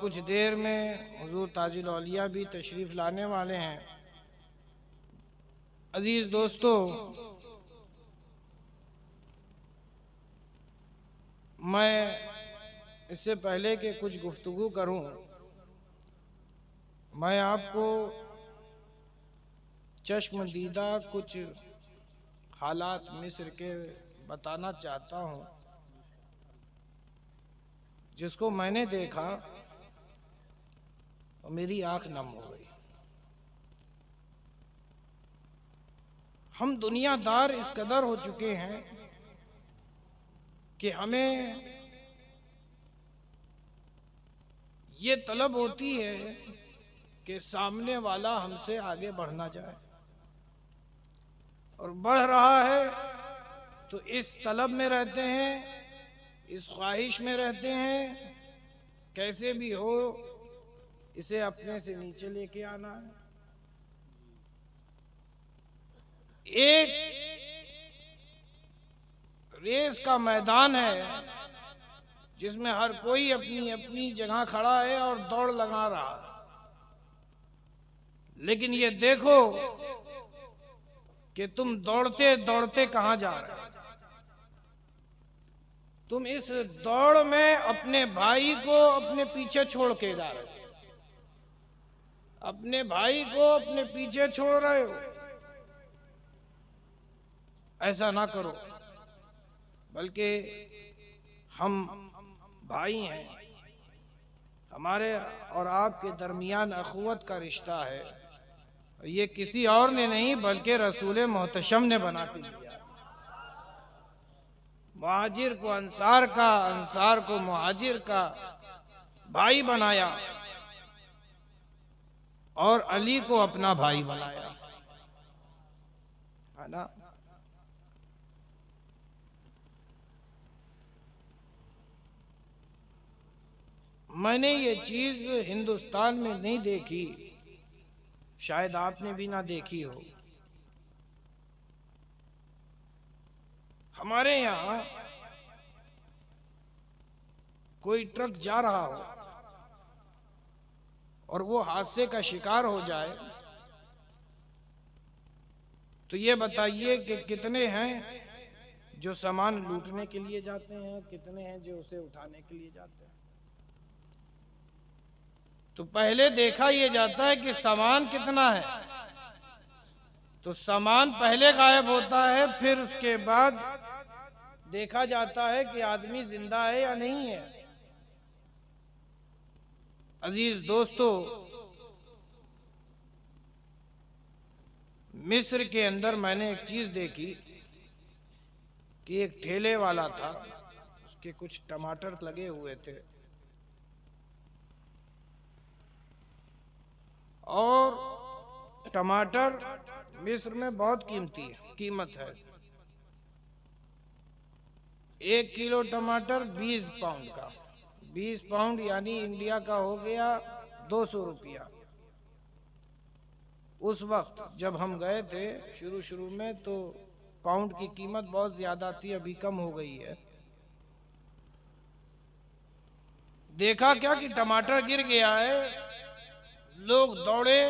कुछ देर में हुजूर ताजुल औलिया भी तशरीफ़ लाने वाले हैं। अजीज़ दोस्तों, मैं इससे पहले कि कुछ गुफ्तगू करूं, मैं आपको चश्मदीदा कुछ हालात मिस्र के बताना चाहता हूं, जिसको मैंने देखा और मेरी आंख नम हो गई। हम दुनियादार इस कदर हो चुके हैं कि हमें ये तलब होती है कि सामने वाला हमसे आगे बढ़ना चाहे, और बढ़ रहा है तो इस तलब में रहते हैं, इस ख्वाहिश में रहते हैं, कैसे भी हो इसे अपने से नीचे लेके आना है। एक रेस का मैदान है जिसमें हर कोई अपनी अपनी जगह खड़ा है और दौड़ लगा रहा है, लेकिन ये देखो कि तुम दौड़ते दौड़ते कहां जा रहे हो। तुम इस दौड़ में अपने भाई को अपने पीछे छोड़ के जा रहे हो, अपने भाई को अपने पीछे छोड़ रहे हो। ऐसा ना करो, बल्कि हम भाई हैं, हमारे और आपके दरमियान अखुवत का रिश्ता है। ये किसी और ने नहीं बल्कि रसूल मोहतशम ने बना के दिया। मुहाजिर को अंसार का, अंसार को मुहाजिर का भाई बनाया और अली को अपना भाई बनाया, है ना। मैंने ये चीज हिंदुस्तान में नहीं देखी, शायद आपने भी ना देखी हो। हमारे यहाँ कोई ट्रक जा रहा हो और वो हादसे का शिकार हो जाए, तो ये बताइए कि कितने हैं जो सामान लूटने के लिए जाते हैं, कितने हैं जो उसे उठाने के लिए जाते हैं। तो पहले देखा यह जाता है कि सामान कितना है, तो सामान पहले गायब होता है, फिर उसके बाद देखा जाता है कि आदमी जिंदा है या नहीं है। अजीज दोस्तों, मिस्र के अंदर मैंने एक चीज देखी कि एक ठेले वाला था, उसके कुछ टमाटर लगे हुए थे और टमाटर मिस्र में बहुत कीमत है। 1 किलो टमाटर 20 पाउंड का, 20 पाउंड यानी इंडिया का हो गया 200 रुपया। उस वक्त जब हम गए थे शुरू में, तो पाउंड की कीमत बहुत ज्यादा थी, अभी कम हो गई है। देखा क्या कि टमाटर गिर गया है, लोग दौड़े,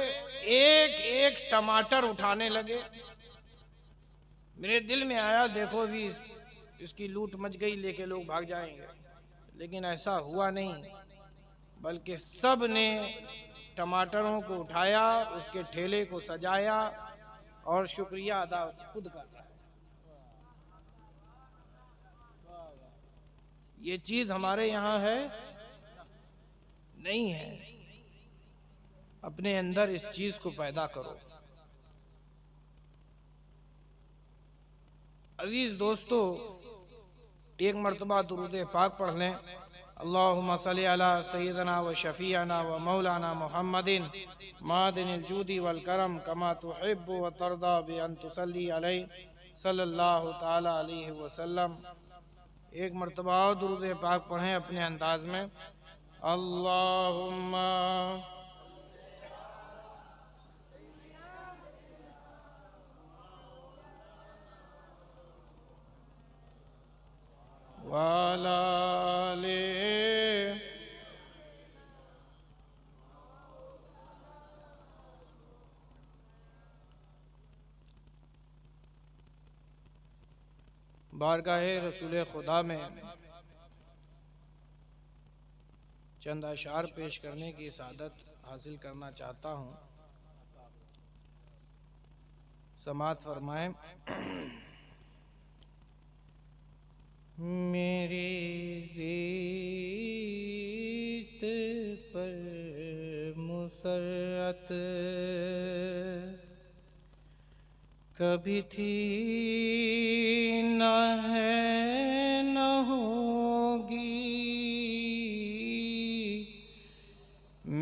एक एक टमाटर उठाने लगे। मेरे दिल में आया देखो भी इसकी लूट मच गई, लेके लोग भाग जाएंगे, लेकिन ऐसा हुआ नहीं, बल्कि सब ने टमाटरों को उठाया, उसके ठेले को सजाया और शुक्रिया अदा खुद कर रहा है। ये चीज हमारे यहाँ है नहीं है। अपने अंदर इस चीज को पैदा करो। अजीज दोस्तों, एक मरतबा दुरूद पाक पढ़ लें। अल्लाहुम्मा सल्ली अला सय्यदना व शफीअना व मौलाना मुहम्मदिन मादिनिल जूदी वल करम कमा तुहिब्बु व तर्दा बि अन तुसल्ली अलैहि सल्लल्लाहु तआला अलैहि वसल्लम। एक मरतबा और दुरूद पाक पढ़ें अपने अंदाज में। अल्लाहुम्मा वाला बारगाहे रसूल खुदा में चंद अशार पेश करने की सादत हासिल करना चाहता हूँ। समात फरमाएं। मेरी ज़िस्त पर मुसर्रत कभी थी न है न होगी,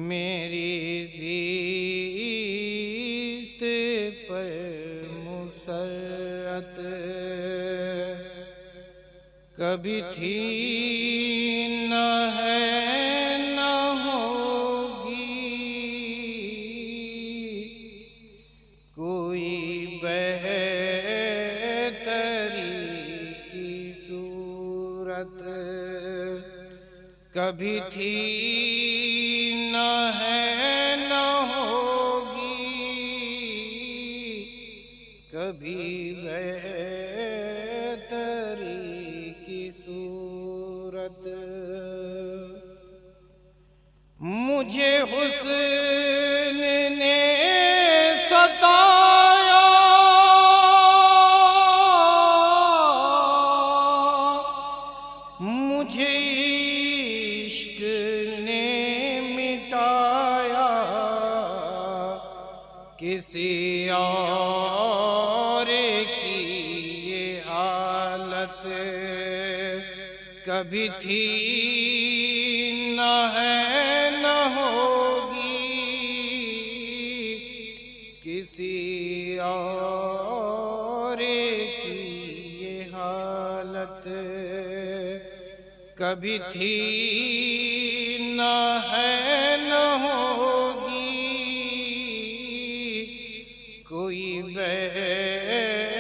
मेरी ज़िस्त पर मुसर्रत कभी थी न है न होगी, कोई बेहतरी की सूरत कभी थी न है न होगी, कभी बेहतरी की सूरत। मुझे हुस्न ने सताया, मुझे इश्क ने मिटाया, किसी और की ये हालत कभी थी न है न होगी, किसी और की ये हालत कभी थी न है न होगी, कोई बेहतरी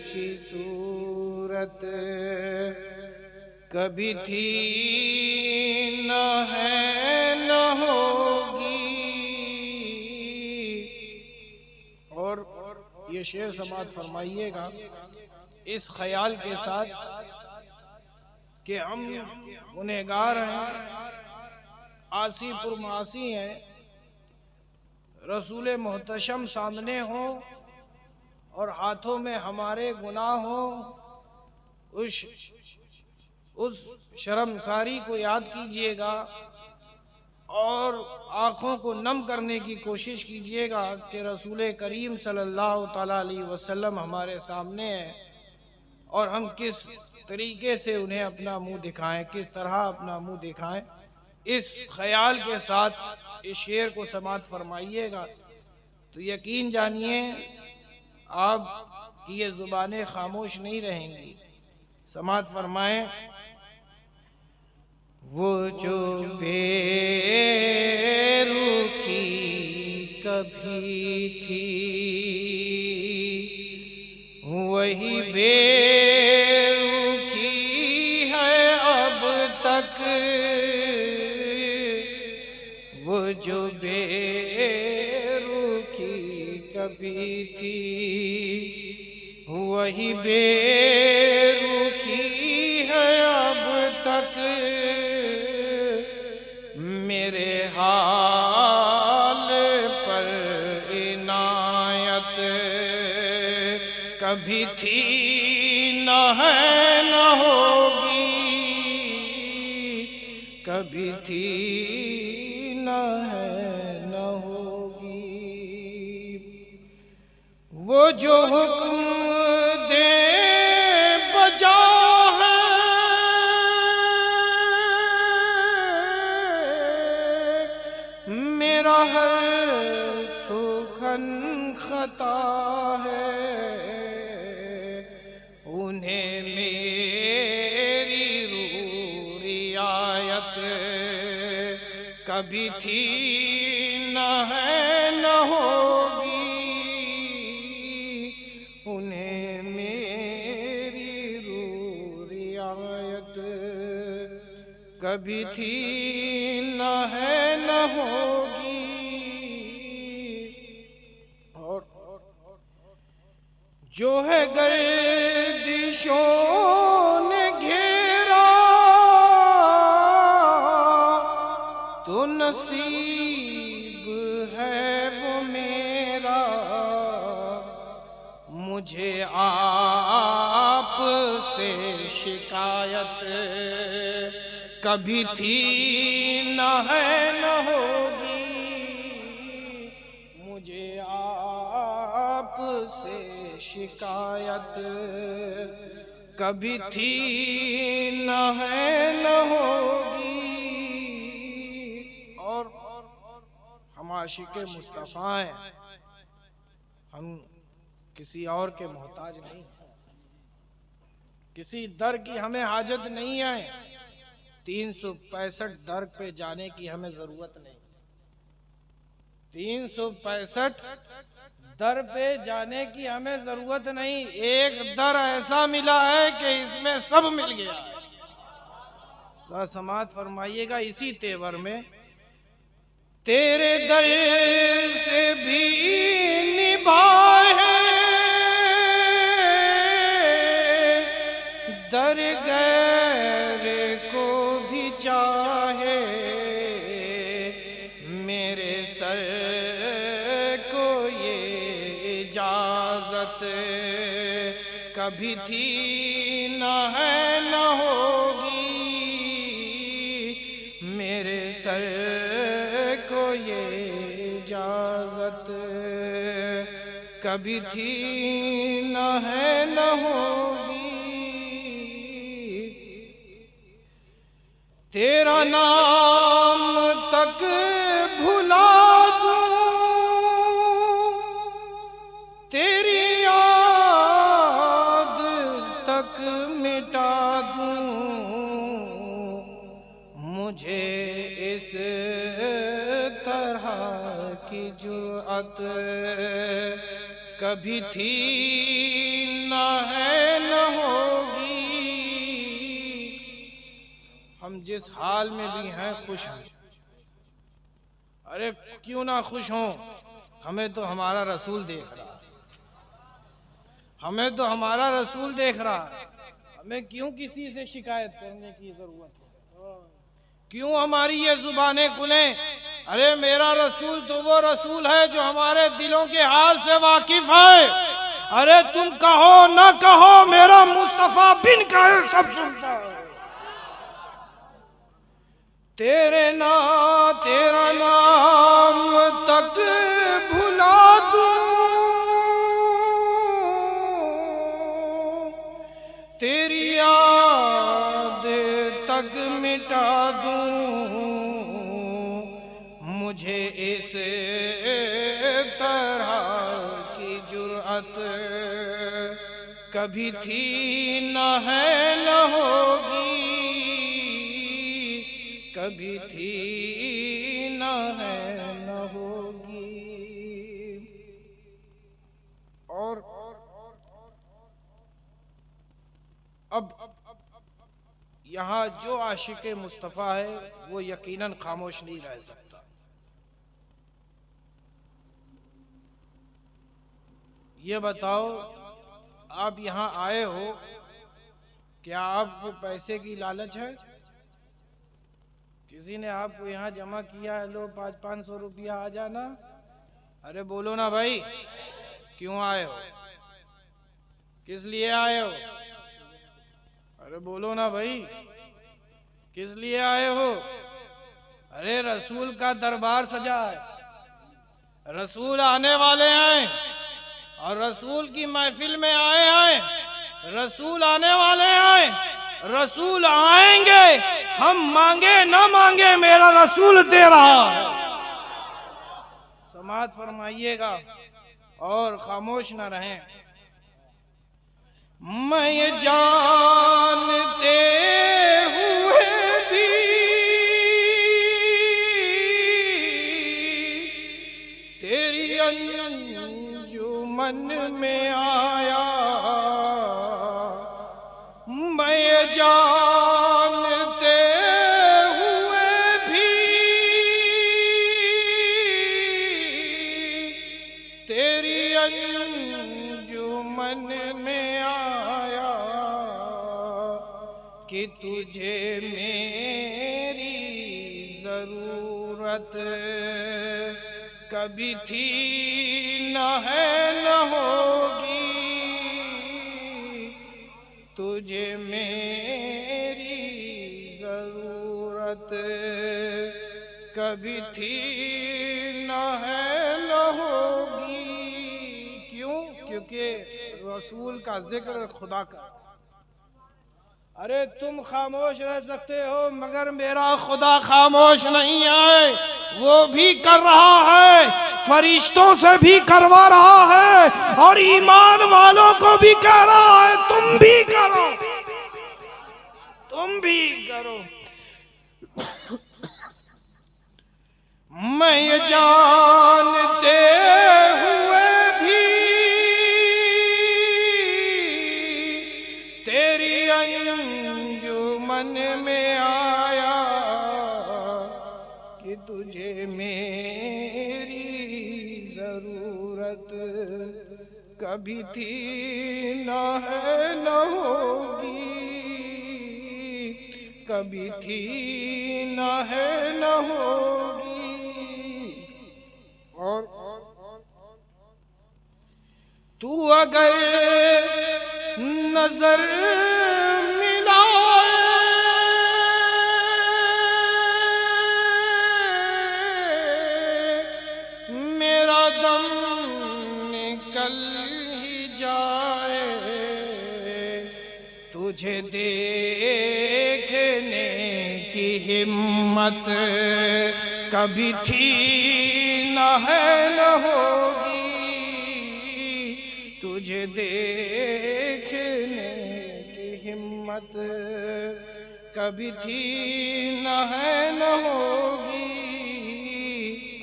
की सूरत कभी थी न है न होगी। और ये शेर समात फरमाइएगा इस ख्याल के साथ कि हम गुनहगार हैं, आसी पुरमासी हैं, रसूल मोहतशम सामने हो और हाथों में हमारे गुनाह हो, उस शर्मसारी को याद कीजिएगा और आँखों को नम करने की कोशिश कीजिएगा कि रसूल करीम सल्लल्लाहु तआला अलैहि वसल्लम हमारे सामने हैं और हम किस तरीके से उन्हें अपना मुंह दिखाएं, किस तरह अपना मुंह दिखाएं। इस ख्याल के साथ इस शेर को समात फरमाइएगा तो यकीन जानिए आपकी ये ज़ुबानें खामोश नहीं रहेंगी। समात फरमाएं। वो जो बेरुखी कभी थी वही बेरुखी है अब तक, वो जो बेरुखी कभी थी वही बेरुखी है अब तक, मेरे हाल पर इनायत कभी थी न है न होगी, कभी थी न है न होगी। वो जो हुक्म दे बजा है मेरा हर सुखन खता है, उन्हें मेरी रियायत कभी थी न है न होगी, उन्हें मेरी रियायत कभी थी न है न होगी। और जो है गर्दी तो नसीब है वो मेरा, मुझे आप से शिकायत कभी थी न है न होगी, मुझे आप से शिकायत कभी थी न है न होगी। और हम आशिक़े मुस्तफ़ा हैं, हम किसी और के मोहताज नहीं, किसी दर की हमें हाजत नहीं है, 365 दर पे जाने की हमें जरूरत नहीं। 365 दर पे जाने की हमें जरूरत नहीं, एक दर ऐसा मिला है कि इसमें सब मिल गया है। समात फरमाइएगा इसी तेवर में, तेरे दर से भी निभाए दर गैर को भी चाहे, मेरे सर को ये इजाजत कभी थी न है न होगी, मेरे सर को ये इजाजत कभी थी न है न होगी। तेरा नाम तक भुला दूं, तेरी याद तक मिटा दूं, मुझे इस तरह की जुर्अत कभी थी न है न होगी। हम जिस हाल में भी हैं खुश हैं। अरे क्यों ना खुश हों, हमें तो हमारा रसूल देख रहा, हमें तो हमारा रसूल देख रहा, हमें क्यों किसी से शिकायत करने की जरूरत है, क्यों हमारी ये जुबानें खुलें। अरे मेरा रसूल तो वो रसूल है जो हमारे दिलों के हाल से वाकिफ है। अरे तुम कहो ना कहो, मेरा मुस्तफा बिन कहे सब सुनता है। तेरा नाम तक भुला दूं, तेरी याद तक मिटा दूं, मुझे इस तरह की जुर्अत कभी थी न है न होगी, कभी थी न है न होगी। और अब यहाँ जो आशिक़े मुस्तफ़ा है वो यकीनन खामोश नहीं रह सकता। ये बताओ, आप यहाँ आए हो, क्या आपको पैसे की लालच है? किसी ने आपको यहाँ जमा किया है, लो 500-500 रुपया आ जाना? अरे बोलो ना भाई, क्यों आए हो, किस लिए आए हो? अरे बोलो ना भाई, किस लिए आए हो? अरे रसूल का दरबार सजा है, रसूल आने वाले हैं और रसूल की महफिल में आए हैं। रसूल आने वाले हैं, रसूल आएंगे, हम मांगे ना मांगे मेरा रसूल दे रहा है। समात फरमाइएगा और खामोश न रहें। मैं ये जानते हुए भी तेरी अंजुमन में आया, मैं ये जानते हुए भी तेरी अंजुमन में आया कि तुझे मेरी जरूरत कभी थी न है न होगी, तुझे मेरी जरूरत कभी थी न है न होगी। क्यों? क्योंकि रसूल का जिक्र खुदा का। अरे तुम खामोश रह सकते हो मगर मेरा खुदा खामोश नहीं है, वो भी कर रहा है, फरिश्तों से भी करवा रहा है और ईमान वालों को भी कह रहा है तुम भी करो, तुम भी करो। मैं ये जानते हुए भी तेरी अंजुमन में आया कि तुझे मेरी जरूरत कभी थी न है न होगी, कभी थी न है न होगी। और तू अगर नजर मिलाए मेरा दम निकल ही जाए, तुझे देखने की हिम्मत कभी थी न है न होगी, तुझे देखने की हिम्मत कभी थी न है न होगी।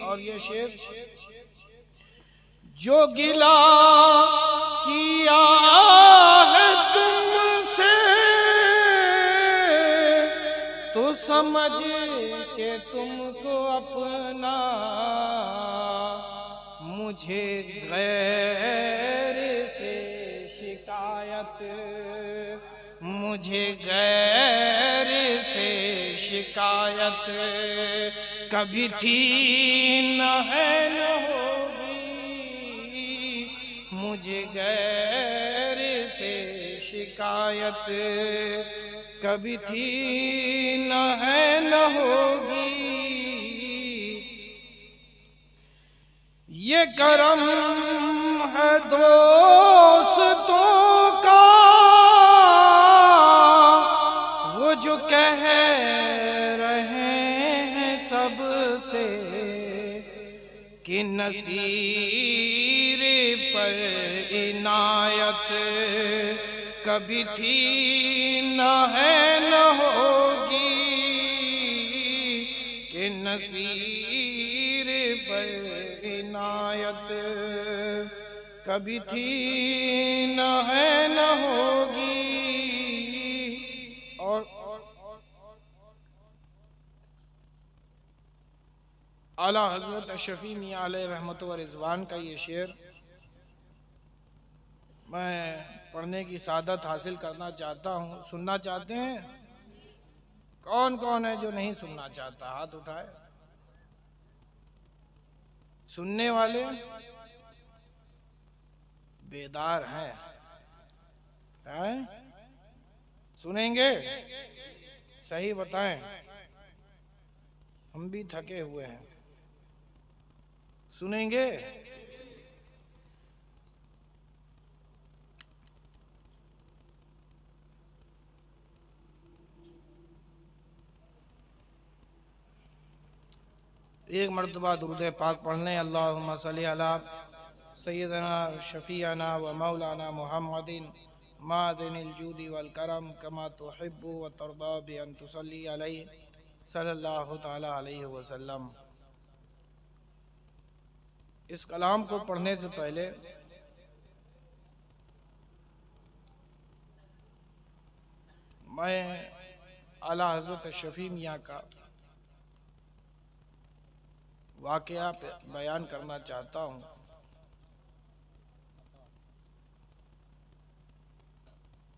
और ये शेर, जो गिला किया है तुमसे तो समझ के तुमको अपना, मुझे गैर से शिकायत, मुझे गैर से शिकायत कभी थी न है न होगी, मुझे गैर से शिकायत कभी थी न है न होगी। ये करम है दोस्तों का वो जो कह रहे हैं सबसे कि नसीर पर इनायत कभी थी न है न होगी, कि नसीर पर इनायत कभी थी न है न होगी। और आला हजरत अशरफी मियां अलैहि रहमत व रिज़वान का ये शेर मैं पढ़ने की सादत हासिल करना चाहता हूँ। सुनना चाहते हैं? कौन कौन है जो नहीं सुनना चाहता? हाथ उठाए। सुनने वाले बेदार हैं? सुनेंगे? सही बताएं, हम भी थके हुए हैं। सुनेंगे? एक मरतबा दुरूद पाक पढ़ लें। अल्लाहुम्मा सल्ली अला सय्यदना शफीअना व मौलाना मुहम्मदिन मादिनिल जूदी वल करम कमा तुहिब्बु व तर्दा बि अन तुसल्ली अलैहि सल्लल्लाहु तआला अलैहि वसल्लम। इस कलाम को पढ़ने से पहले मैं आला हज़रत शफी मियाँ का वाक़या बयान करना चाहता हूँ।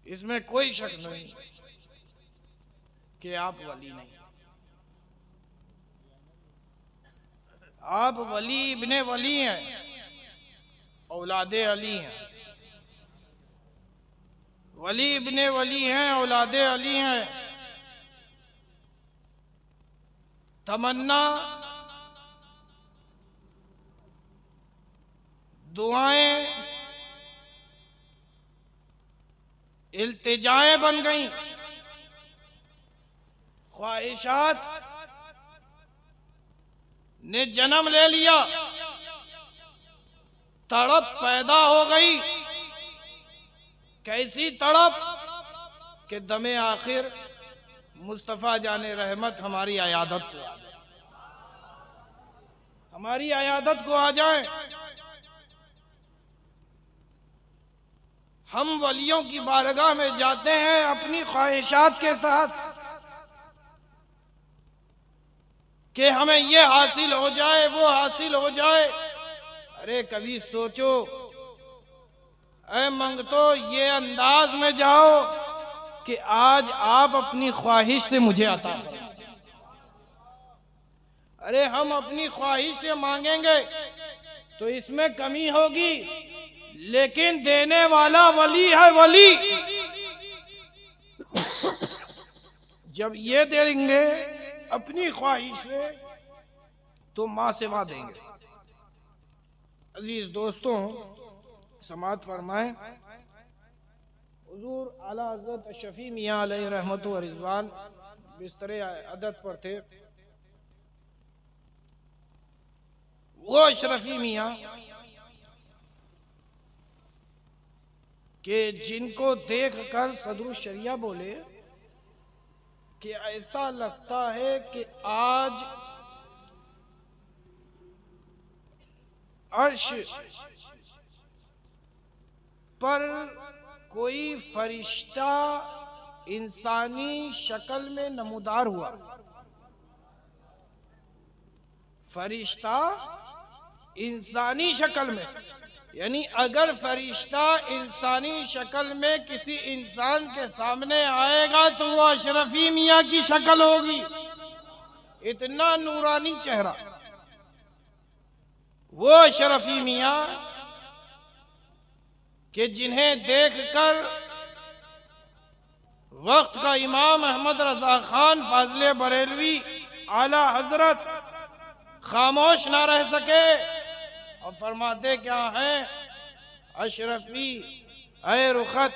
इसमें कोई शक नहीं कि आप वली नहीं, आप वली इब्ने वली हैं, औलादे अली हैं। वली इब्ने वली हैं, औलादे अली हैं। तमन्ना, दुआएं, इल्तिजाएं बन गईं, ख्वाहिशात ने जन्म ले लिया, तड़प पैदा हो गई। कैसी तड़प कि दमे आखिर मुस्तफ़ा जाने रहमत हमारी अयादत को आ जाए, हमारी अयादत को आ जाए। हम वलियों की बारगाह में जाते हैं अपनी ख्वाहिशात के साथ कि हमें ये हासिल हो जाए, वो हासिल हो जाए। अरे कभी सोचो, ऐ मंगतो, ये अंदाज में जाओ कि आज आप अपनी ख्वाहिश से मुझे अता करें। अरे हम अपनी ख्वाहिश से मांगेंगे तो इसमें कमी होगी, लेकिन देने वाला वली है वली। जब ये देंगे अपनी ख्वाहिश से तो माँ से माँ देंगे। अजीज दोस्तों, समाअत फरमाएं। हुजूर आला हज़रत शफी मियाँ अलैहि रहमत व रिज़वान बिस्तरे अदद पर थे। वो अशरफी मियाँ कि जिनको देख कर सदरुल शरिया बोले कि ऐसा लगता है कि आज अर्श पर कोई फरिश्ता इंसानी शक्ल में नमूदार हुआ। फरिश्ता इंसानी शक्ल में, यानी अगर फरिश्ता इंसानी शक्ल में किसी इंसान के सामने आएगा तो वो अशरफी मियाँ की शक्ल होगी। इतना नूरानी चेहरा। वो अशरफी मियाँ कि जिन्हें देखकर वक्त का इमाम अहमद रजा खान फाजले बरेलवी आला हजरत खामोश ना रह सके और फरमाते क्या हैं, अशरफी ऐ रुखत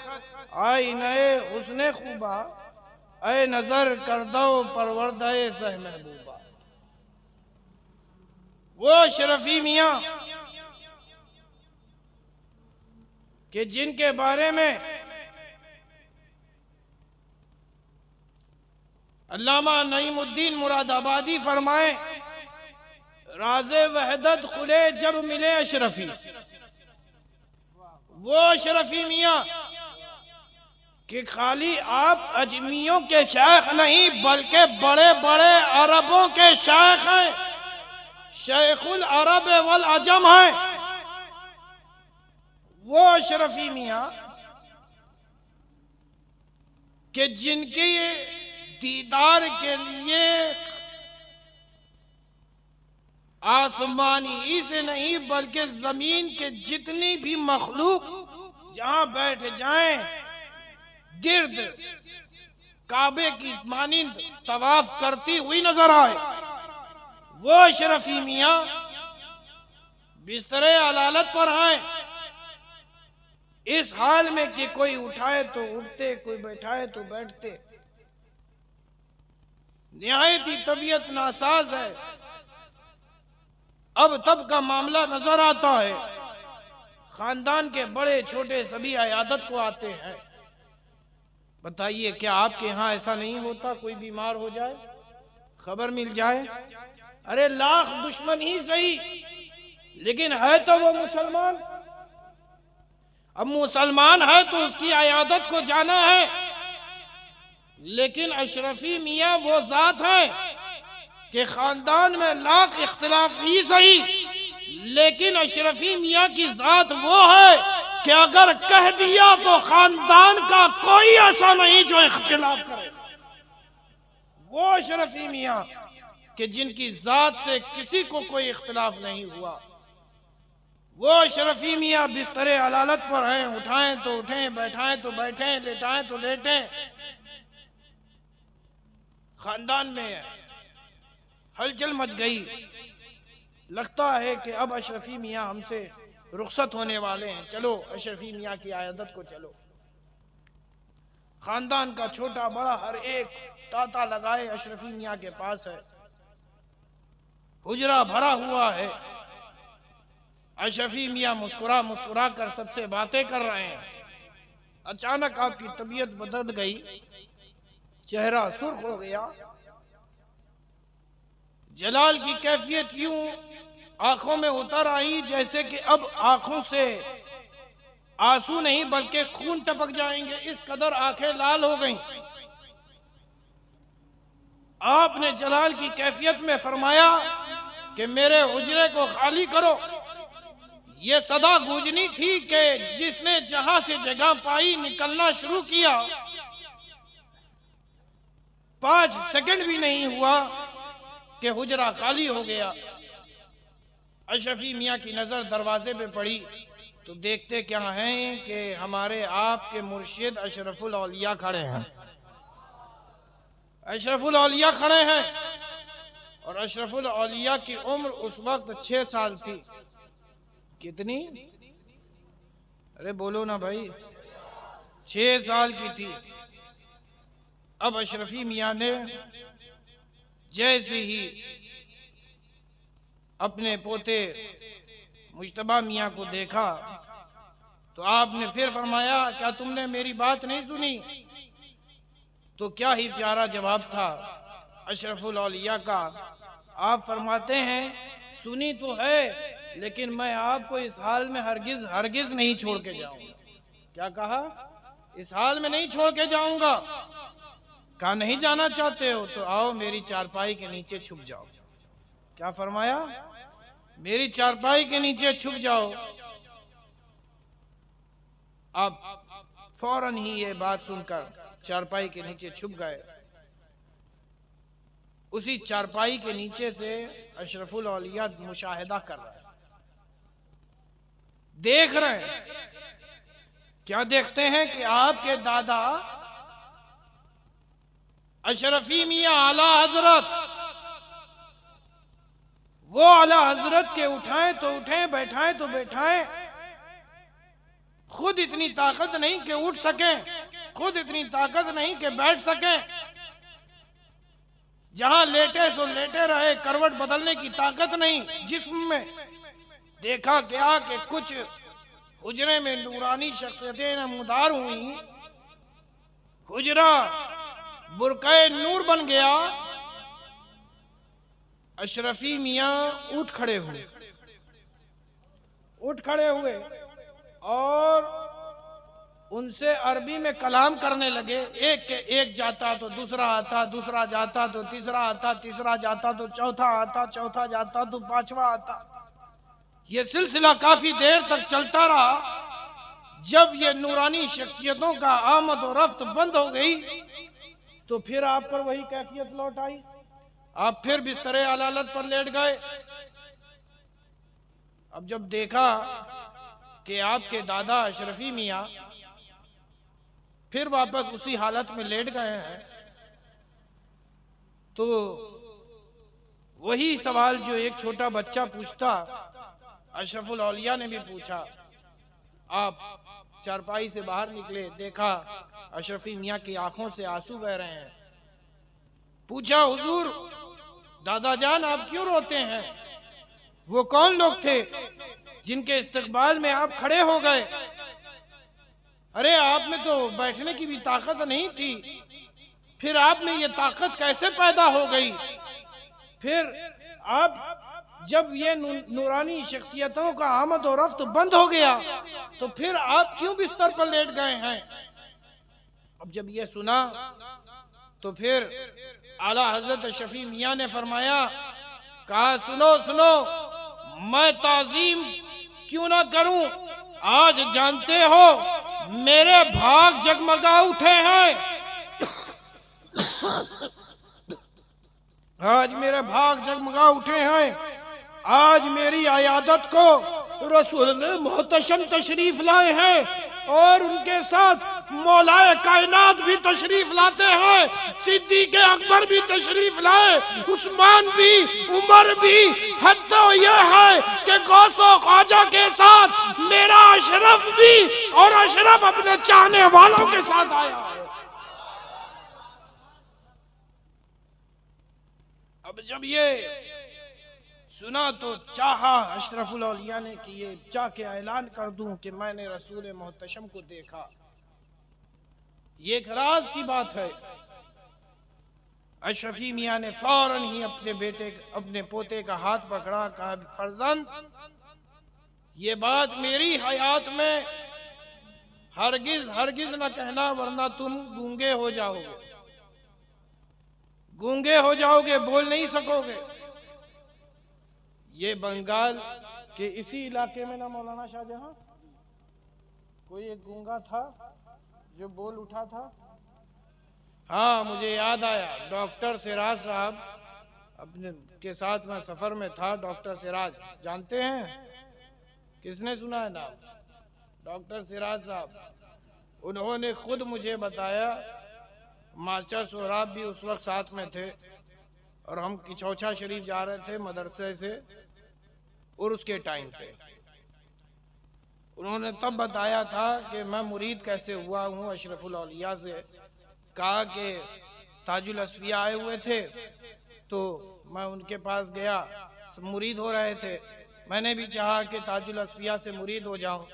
आई नए हुस्ने खूबा, ऐ नजर कर दो परवरदे सह महबूबा। वो अशरफी मियाँ कि जिनके बारे में अल्लामा नईमुद्दीन मुरादाबादी फरमाए, राज़े वहदत खुले जब मिले अशरफी। वो अशरफी मियाँ कि खाली आप अजमियों के शेख नहीं बल्कि बड़े बड़े अरबों के शेख हैं, शेखुल अरब वल अजम हैं। वो अशरफी मियाँ कि जिनके दीदार के लिए आसमानी ही से नहीं बल्कि जमीन के जितनी भी मखलूक जहां बैठ जाएं गिर्द काबे की मानिंद तवाफ करती हुई नजर आए। वो अशरफी मियाँ बिस्तरे अलालत पर हैं, इस हाल में कि कोई उठाए तो उठते, कोई बैठाए तो बैठते। निहायत ही तबीयत नासाज है। अब तब का मामला नजर आता है। खानदान के बड़े छोटे सभी अयादत को आते हैं। बताइए क्या आपके यहाँ ऐसा नहीं होता? कोई बीमार हो जाए, खबर मिल जाए, अरे लाख दुश्मन ही सही लेकिन है तो वो मुसलमान। अब मुसलमान है तो उसकी अयादत को जाना है, लेकिन अशरफी मियाँ वो जात है कि खानदान में लाख इख्तिलाफ ही सही, लेकिन अशरफी मियाँ की जात वो है कि अगर कह दिया तो खानदान का कोई ऐसा नहीं जो इख्तिलाफ करे। वो अशरफी मियाँ कि जिनकी जात से किसी को कोई इख्तिलाफ नहीं हुआ, वो अशरफी मियाँ बिस्तरे अलालत पर हैं, उठाएं तो उठें, बैठाएं तो बैठें, लेटाएं तो लेटें। खानदान में हलचल मच गई। लगता है कि अब अशरफी मियाँ हमसे रुखसत होने वाले हैं, चलो अशरफी मियाँ की आयादत को चलो। खानदान का छोटा बड़ा हर एक तांता लगाए अशरफी मियाँ के पास है। हुजरा भरा हुआ है। अशरफी मियाँ मुस्कुरा मुस्कुरा कर सबसे बातें कर रहे हैं। अचानक आपकी तबीयत बदल गई, चेहरा सुर्ख हो गया। जलाल की कैफियत यूं आंखों में उतर आई जैसे कि अब आंखों से आंसू नहीं बल्कि खून टपक जाएंगे, इस कदर आंखें लाल हो गईं। आपने जलाल की कैफियत में फरमाया कि मेरे हुजरे को खाली करो। ये सदा गूंजनी थी कि जिसने जहां से जगह पाई निकलना शुरू किया। 5 सेकंड भी नहीं हुआ कि हुजरा खाली हो गया। अशरफी मियाँ की नजर दरवाजे पे पड़ी तो देखते क्या हैं कि हमारे आपके मुर्शिद अशरफुल औलिया खड़े हैं। अशरफुल औलिया खड़े हैं और अशरफुल औलिया की उम्र उस वक्त 6 साल थी। कितनी? अरे बोलो ना भाई, 6 साल की थी। अब अशरफी मियाँ ने जैसे ही अपने पोते मुश्तबा मियाँ को देखा तो आपने फिर फरमाया, क्या तुमने मेरी बात नहीं सुनी? तो क्या ही प्यारा जवाब था अशरफुल औलिया का। आप फरमाते हैं, सुनी तो है लेकिन मैं आपको इस हाल में हरगिज हरगिज नहीं छोड़ के जाऊंगा। क्या कहा? इस हाल में नहीं छोड़ के जाऊंगा। कहा नहीं जाना चाहते हो तो आओ मेरी चारपाई के नीचे छुप जाओ। क्या फरमाया? मेरी चारपाई के नीचे छुप जाओ। अब फौरन ही ये बात सुनकर चारपाई के नीचे छुप गए। उसी चारपाई के नीचे से अशरफुल औलिया मुशाहिदा कर रहे हैं, देख रहे हैं। क्या देखते हैं कि आपके दादा अशरफी मियाँ आला हजरत, वो आला हजरत के उठाएं तो उठें, बैठाएं तो बैठाएं, खुद इतनी ताकत नहीं कि उठ सकें, खुद इतनी ताकत नहीं कि बैठ सकें। जहां लेटे सो लेटे रहे, करवट बदलने की ताकत नहीं जिस्म में। देखा क्या कि कुछ हुजरे में नूरानी शख्सियतें नमूदार हुई। हुजरा बुरक़े नूर बन गया। अशरफी मियाँ उठ खड़े हुए और उनसे अरबी में कलाम करने लगे। एक के एक जाता तो दूसरा आता, दूसरा जाता तो तीसरा आता, तीसरा जाता तो चौथा आता, चौथा जाता तो पांचवा आता। ये सिलसिला काफी देर तक चलता रहा। जब ये नूरानी शख्सियतों का आमद और रफ्त बंद हो गई तो फिर आप पर वही कैफियत लौट आई। आप फिर बिस्तरे अलालत पर लेट गए। अब जब देखा कि आपके दादा अशरफी मियाँ फिर वापस उसी हालत में लेट गए हैं तो वही सवाल जो एक छोटा बच्चा पूछता, अशरफुल औलिया ने भी पूछा। आप चारपाई से बाहर निकले, देखा अशरफी मियाँ की आंखों से आंसू बह रहे हैं। पूछा, हुजूर दादा जान आप क्यों रोते हैं? वो कौन लोग थे जिनके इस्तकबाल में आप खड़े हो गए? अरे आप में तो बैठने की भी ताकत नहीं थी, फिर आप में ये ताकत कैसे पैदा हो गई? फिर आप जब ये नूरानी शख्सियतों का आमद और रफ्त बंद हो गया तो फिर आप क्यों बिस्तर पर लेट गए हैं? अब जब ये सुना तो फिर आला हजरत शफी मियाँ ने फरमाया, कहा सुनो सुनो, मैं ताजीम क्यों ना करूं? आज जानते हो मेरे भाग जगमगा उठे हैं। आज मेरे भाग जगमगा उठे हैं। आज मेरी अयादत को रसूल मोहतशम तशरीफ लाए हैं और उनके साथ मौलाए कायनात भी तशरीफ लाते हैं, सिद्दीक़ अकबर भी तशरीफ लाए, उस्मान भी, उमर भी। हद तो यह है कि गौसो ख्वाजा के साथ मेरा अशरफ भी और अशरफ अपने चाहने वालों के साथ आया है। अब जब ये सुना तो चाहा अशरफुल औलिया ने कि ये चाह के ऐलान कर दूं कि मैंने रसूल मोहतशम को देखा। ये एक राज की बात है। अशरफी मियाँ ने फौरन ही अपने पोते का हाथ पकड़ा, कहा फर्जंद, ये बात मेरी हयात में हरगिज हरगिज न कहना, वरना तुम गूंगे हो जाओगे, गूंगे हो जाओगे, बोल नहीं सकोगे। ये बंगाल के इसी इलाके में ना मौलाना शाहजहां कोई एक गूंगा था जो बोल उठा था। हाँ, मुझे याद आया, डॉक्टर सिराज साहब अपने के साथ मैं सफर में था। डॉक्टर सिराज जानते हैं, किसने सुना है नाम? डॉक्टर सिराज साहब। उन्होंने खुद मुझे बताया, मास्टर सोहराब भी उस वक्त साथ में थे और हम किचौछा शरीफ जा रहे थे मदरसे से उर्स के टाइम पे। उन्होंने तब बताया था कि मैं मुरीद कैसे हुआ हूँ अशरफुल औलिया से। कहा कि ताजुल असफिया आए हुए थे तो मैं उनके पास गया, मुरीद हो रहे थे, मैंने भी चाहा कि ताजुल असफिया से मुरीद हो जाऊं।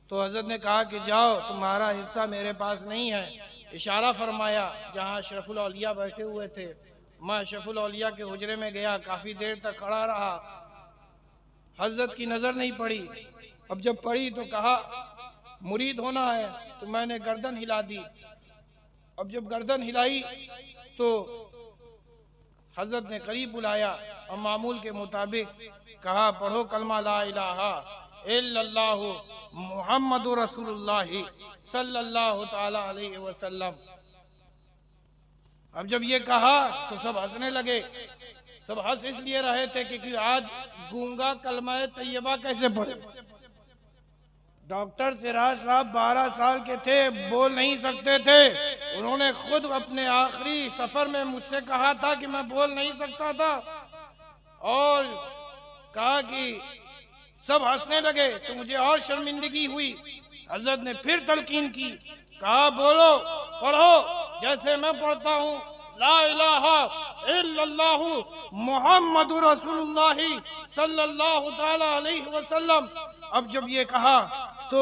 तो हजरत ने कहा कि जाओ, तुम्हारा हिस्सा मेरे पास नहीं है। इशारा फरमाया जहाँ अशरफुल औलिया बैठे हुए थे। मैं अशरफुल औलिया के हुजरे में गया, काफ़ी देर तक खड़ा रहा, हजरत की नज़र नहीं पड़ी। अब जब पड़ी तो कहा मुरीद होना है, तो मैंने गर्दन हिला दी। अब जब गर्दन हिलाई तो हजरत ने करीब बुलाया और मामूल के मुताबिक कहा पढ़ो कलमा ला इलाहा इल्लल्लाहु मुहम्मदुर रसूलुल्लाह सल्लल्लाहु ताला अलैहि वसल्लम। अब जब ये कहा तो सब हंसने लगे। सब हंस इसलिए रहे थे क्योंकि आज गूंगा कलमा तैयबा कैसे पढ़े। डॉक्टर सिराज साहब 12 साल के थे, बोल नहीं सकते थे। उन्होंने खुद अपने आखिरी सफर में मुझसे कहा था कि मैं बोल नहीं सकता था और कहा कि सब हंसने लगे तो मुझे और शर्मिंदगी हुई। हजरत ने फिर तलकीन की, कहा बोलो, पढ़ो जैसे मैं पढ़ता हूँ, ला इलाहा इल्लल्लाहु मुहम्मदुर रसूलुल्लाह सल्लल्लाहु ताला अलैहि वसल्लम। अब जब ये कहा तो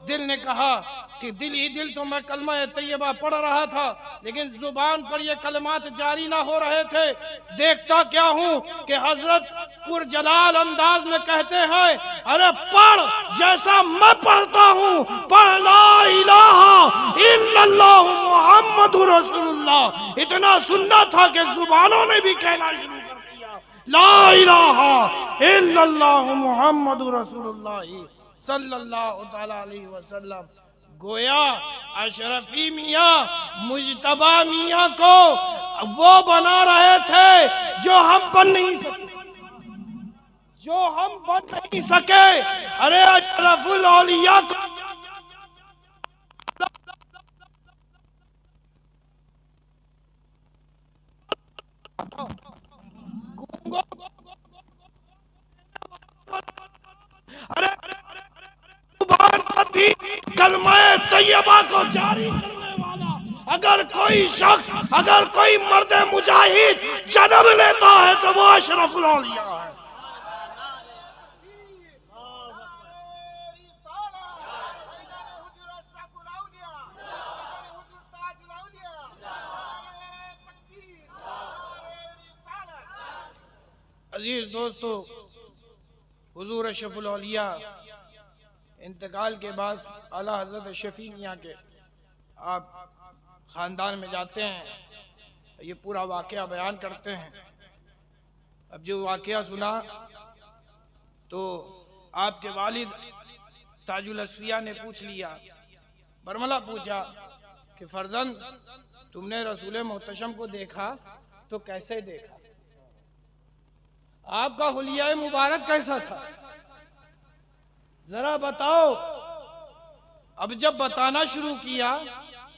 दिल ने कहा कि दिल ही दिल तो मैं कलमा तैयबा पढ़ रहा था, लेकिन जुबान पर ये कलमात जारी ना हो रहे थे। देखता क्या हूँ कि हजरत पुरजलाल अंदाज में कहते हैं, अरे पढ़ जैसा मैं पढ़ता हूँ, पढ़ ला इलाहा इल्लल्लाहु मुहम्मदुर रसूलुल्लाह। इतना सुनना था कि जुबानों ने भी कहना शुरू कर दिया, ला इलाहा इल्लल्लाहु मुहम्मदुर रसूलुल्लाह सल्लल्लाहु ताला अलैहि वसल्लम। गोया अशरफी मियाँ मुजतबा मियाँ को वो बना रहे थे जो हम बन नहीं सके, जो हम बन नहीं सके। अरे अशरफुल औलिया को अरे जुबान पर भी कलमा तैयबा को जारी करने वाला अगर कोई शख्स, अगर कोई मर्द मुजाहिद जन्म लेता है तो वो अशरफुल औलिया है। अजीज दोस्तों, हुजूर अशरफुल औलिया इंतकाल के बाद आला हजरत शफी मियाँ के आप ख़ानदान में जाते हैं, ये पूरा वाक़या बयान करते हैं। अब जो वाक़या सुना तो आपके वालिद ताजुल असफिया ने पूछ लिया, बरमला पूछा कि फर्जंद तुमने रसूल मोहतशम को देखा तो कैसे देखा? आपका हुलिया मुबारक कैसा था, जरा बताओ। अब जब बताना शुरू किया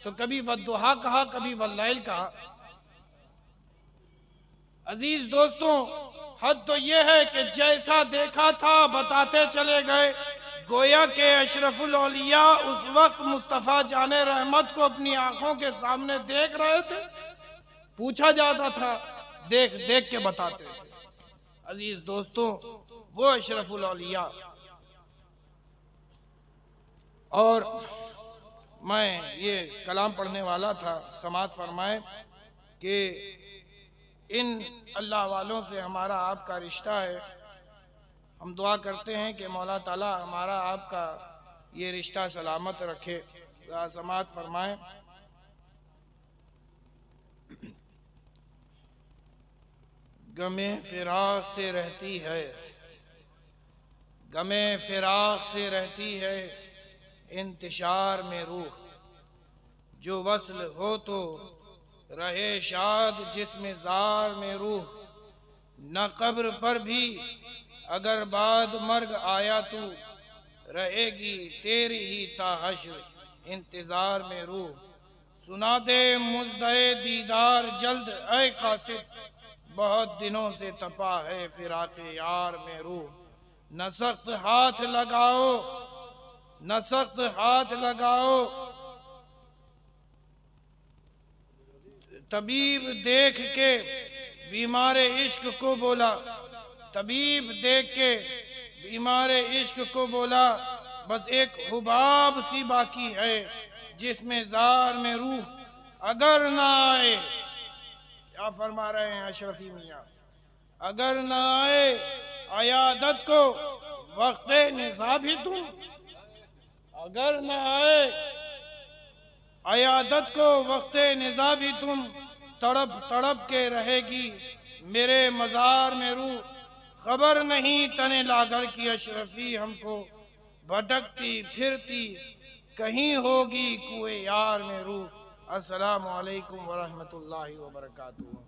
तो कभी वद्दुहा कहा, कभी वल्लैल कहा। अजीज दोस्तों, हद तो यह है कि जैसा देखा था बताते चले गए। गोया के अशरफुल औलिया उस वक्त मुस्तफ़ा जाने रहमत को अपनी आंखों के सामने देख रहे थे। पूछा जाता था, देख देख के बताते थे। अजीज दोस्तों, वो अशरफुल औलिया। और मैं ये कलाम पढ़ने वाला था, समात फरमाए कि इन अल्लाह वालों से हमारा आपका रिश्ता है। हम दुआ करते हैं कि मौला ताला हमारा आपका ये रिश्ता सलामत रखे। समात फरमाए। गमे फिराक से रहती है, गमे फिराक से रहती है इंतशार में रूह। जो वस्ल हो तो रहे शाद जिसमें जार में रूह। न कब्र पर भी अगर बाद मर्ग आया तू, रहेगी तेरी ही ताहश्र इंतजार में रूह। सुना दे मुज़्दए दीदार जल्द ऐ कासिद, बहुत दिनों से तपा है फिराके यार में रूह। न सख्त हाथ लगाओ, न सख्त हाथ लगाओ, तबीब देख के बीमारे इश्क को बोला। तबीब देख के बीमारे इश्क को बोला, बस एक हुबाब सी बाकी है जिसमें जार में रूह अगर ना आए। क्या फरमा रहे हैं अशरफी मियाँ? अगर ना आए अयादत को वक्ते निज़ा भी तुम, अगर ना आए अयादत को वक्ते निज़ा भी तुम, तड़प तड़प के रहेगी मेरे मज़ार में रूह। खबर नहीं तने लागर की अशरफी हमको, भटकती फिरती कहीं होगी कुए यार में रूह। अस्सलामु अलैकुम व रहमतुल्लाहि व बरकातुहू।